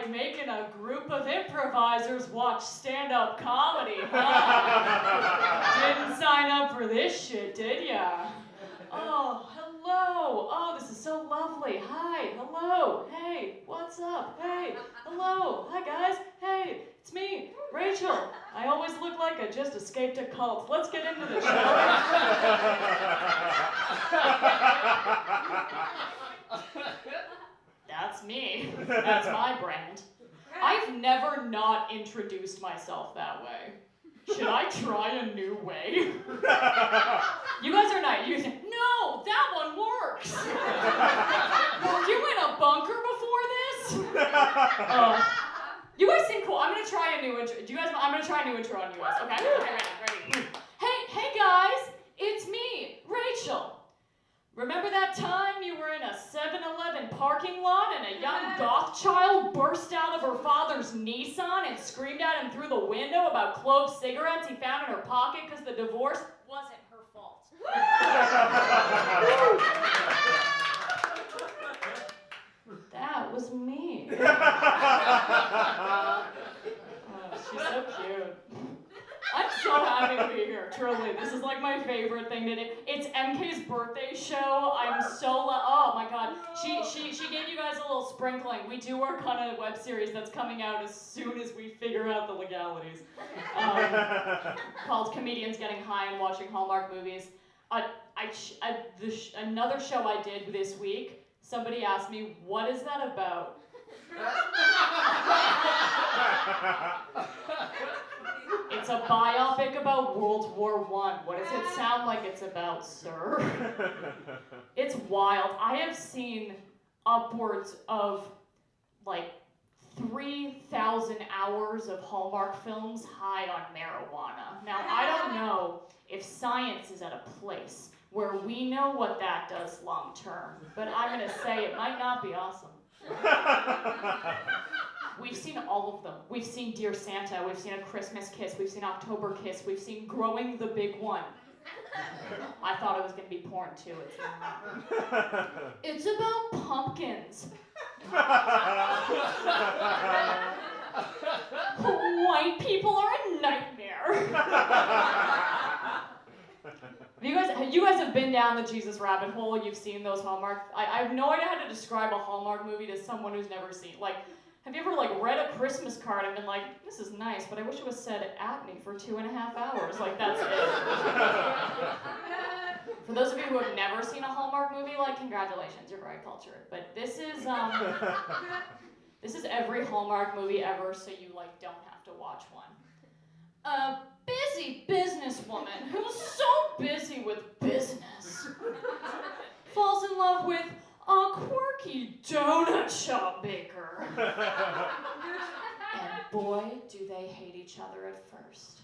like making a group of improvisers watch stand-up comedy, huh? Didn't sign up for this shit, did ya? Oh, hello. Oh, this is so lovely. Hi, hello. Hey, what's up? Hey, hello. Hi, guys. Hey, it's me, Rachel. I always look like I just escaped a cult. Let's get into the show. That's me. That's my brand. I've never not introduced myself that way. Should I try a new way? You guys are not using. No, that one works. Were you in a bunker before this? You guys seem cool. I'm gonna try a new intro. I'm gonna try a new intro on you guys. Okay, ready. Hey guys, it's me, Rachel. Remember that time you were in a 7-Eleven parking lot and a young goth child burst out of her father's Nissan and screamed at him through the window about clove cigarettes he found in her pocket because the divorce wasn't her fault? That was me. Oh, she's so cute. I'm so happy to be here, truly. This is like my favorite thing to do. It's MK's birthday show. I'm so, oh my God. She gave you guys a little sprinkling. We do work on a web series that's coming out as soon as we figure out the legalities. Called Comedians Getting High and Watching Hallmark Movies. Another show I did this week, somebody asked me, what is that about? It's a biopic about World War I. What does it sound like it's about, sir? It's wild. I have seen upwards of like 3,000 hours of Hallmark films high on marijuana. Now, I don't know if science is at a place where we know what that does long term, but I'm gonna say it might not be awesome. We've seen all of them. We've seen Dear Santa, we've seen A Christmas Kiss, we've seen October Kiss, we've seen Growing the Big One. I thought it was gonna be porn too, it's not. It's about pumpkins. White people are a nightmare. You guys have been down the Jesus rabbit hole, you've seen those Hallmark. I have no idea how to describe a Hallmark movie to someone who's never seen. Like, have you ever read a Christmas card and been like, this is nice, but I wish it was said at me for 2.5 hours. Like, that's it. For those of you who have never seen a Hallmark movie, congratulations, you're very cultured. But this is every Hallmark movie ever, so you don't have to watch one. A busy businesswoman who's so busy with business falls in love with a quirky donut shop baker. And boy, do they hate each other at first.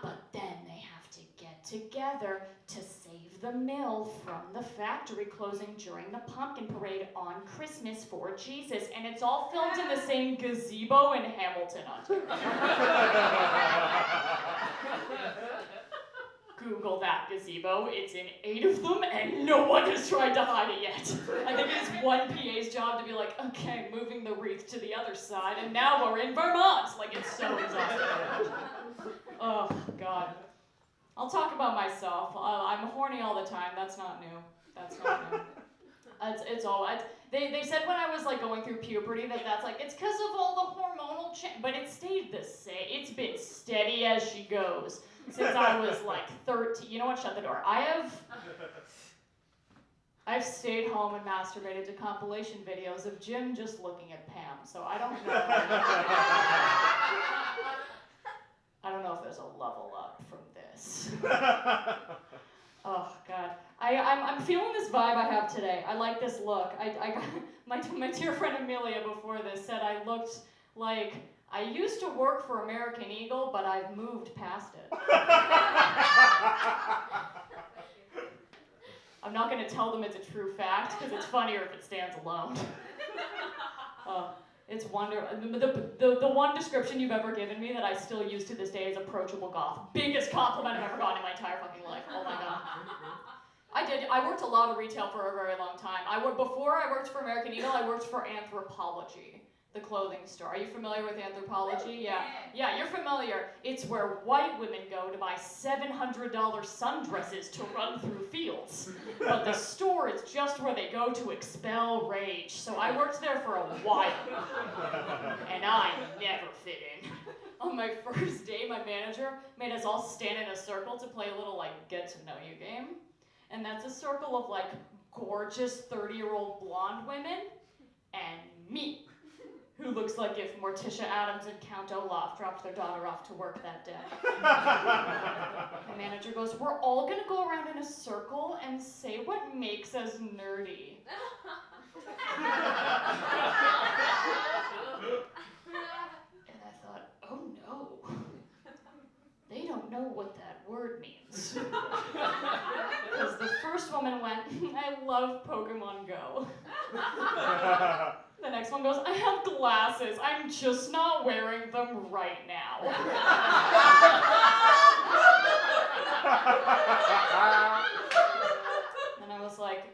But then they have to get together to save the mill from the factory closing during the pumpkin parade on Christmas for Jesus. And it's all filmed in the same gazebo in Hamilton, Ontario. Google that gazebo. It's in 8 of them, and no one has tried to hide it yet. I think it is one PA's job to be like, okay, moving the wreath to the other side, and now we're in Vermont. It's so exhausting. Oh, God. I'll talk about myself. I'm horny all the time. That's not new. It's all. They said when I was going through puberty that's it's because of all the hormonal change, but it stayed the same. It's been steady as she goes since I was 13. You know what? Shut the door. I've stayed home and masturbated to compilation videos of Jim just looking at Pam. So I don't know. I don't know if there's a level up from this. Oh God, I'm feeling this vibe I have today. I like this look. I got my dear friend Amelia before this said I looked like I used to work for American Eagle, but I've moved past it. I'm not going to tell them it's a true fact because it's funnier if it stands alone. It's the one description you've ever given me that I still use to this day is approachable goth. Biggest compliment I've ever gotten in my entire fucking life. Oh my God. I worked a lot of retail for a very long time. Before I worked for American Eagle, I worked for Anthropologie. The clothing store. Are you familiar with Anthropologie? Yeah, you're familiar. It's where white women go to buy $700 sundresses to run through fields. But the store is just where they go to expel rage. So I worked there for a while. And I never fit in. On my first day, my manager made us all stand in a circle to play a little, like, get-to-know-you game. And that's a circle of, like, gorgeous 30-year-old blonde women and me, who looks like if Morticia Addams and Count Olaf dropped their daughter off to work that day. The manager goes, we're all gonna go around in a circle and say what makes us nerdy. And I thought, oh no, they don't know what that word means. Because the first woman went, I love Pokemon Go. The next one goes, I have glasses. I'm just not wearing them right now. And I was like,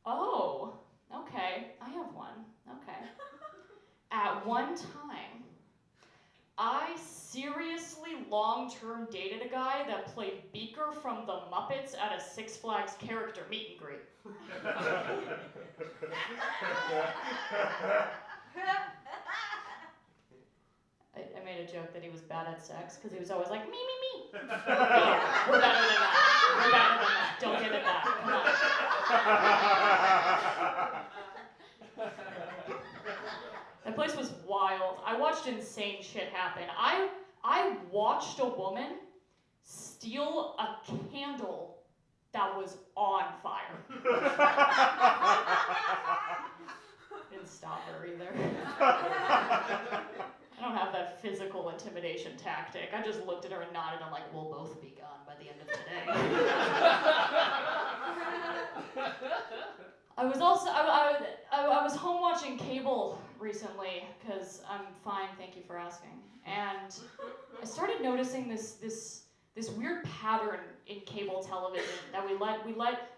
oh, okay, I have one, okay. At one time, I seriously long-term dated a guy that played Beaker from the Muppets at a Six Flags character meet and greet. I made a joke that he was bad at sex because he was always like, me. We're better than that. We're better than that. Don't get it back. Come on. That place was wild. I watched insane shit happen. I watched a woman steal a candle that was on fire. Didn't stop her either. I don't have that physical intimidation tactic. I just looked at her and nodded. I'm like, we'll both be gone by the end of today. I was home watching cable recently because I'm fine, thank you for asking. And I started noticing this weird pattern in cable television that we let.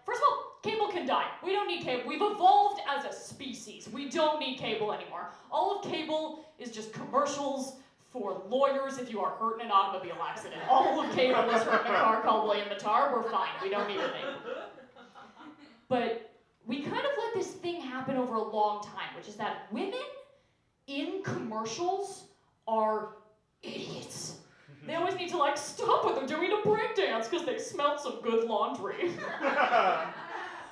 First of all, cable can die. We don't need cable. We've evolved as a species. We don't need cable anymore. All of cable is just commercials for lawyers if you are hurt in an automobile accident. All of cable is hurt in a car called William Mattar. We're fine. We don't need anything. But we kind of let this thing happen over a long time, which is that women in commercials are idiots. They always need to, like, stop what they're doing to breakdance because they smelled some good laundry.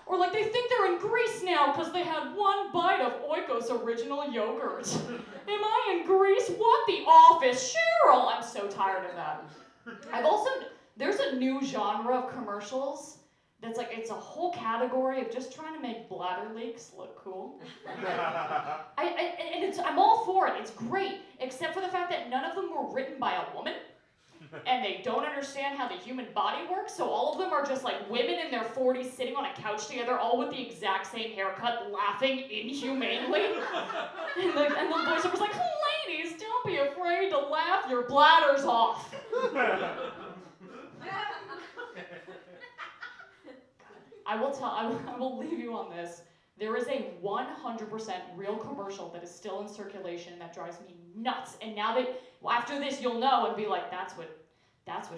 Or, like, they think they're in Greece now because they had one bite of Oikos original yogurt. Am I in Greece? What, The Office? Cheryl! I'm so tired of that. There's a new genre of commercials that's like, it's a whole category of just trying to make bladder leaks look cool. I'm all for it, it's great, except for the fact that none of them were written by a woman, and they don't understand how the human body works, so all of them are just like women in their 40s sitting on a couch together, all with the exact same haircut, laughing inhumanely. And the voiceover's like, ladies, don't be afraid to laugh, your bladder's off. I will leave you on this. There is a 100% real commercial that is still in circulation that drives me nuts. And now that, after this, you'll know and be like, that's what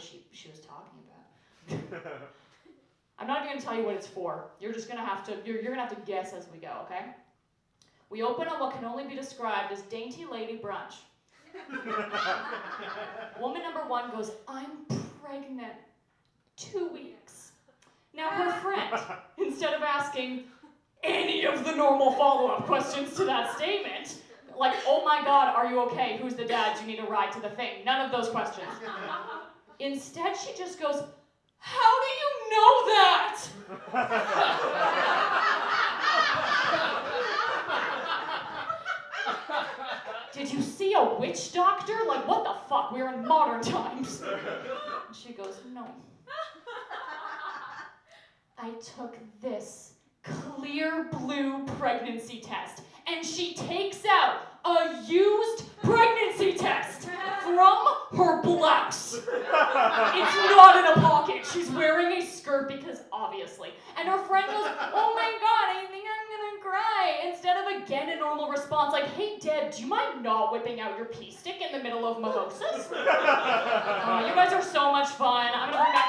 she was talking about. I'm not even gonna tell you what it's for. You're just gonna have to, you're gonna have to guess as we go, okay? We open on what can only be described as dainty lady brunch. Woman number one goes, I'm pregnant. 2 weeks. Now her friend, instead of asking any of the normal follow-up questions to that statement, like, oh my God, are you okay? Who's the dad? Do you need a ride to the thing? None of those questions. Instead, she just goes, how do you know that? Did you see a witch doctor? Like, what the fuck? We're in modern times. And she goes, no. I took this clear blue pregnancy test, and she takes out a used pregnancy test from her blouse. It's not in a pocket. She's wearing a skirt because obviously. And her friend goes, oh my God, I think I'm gonna cry. Instead of again a normal response, response like, hey, Dad, do you mind not whipping out your pea stick in the middle of mimosas? You guys are so much fun. I'm gonna bring back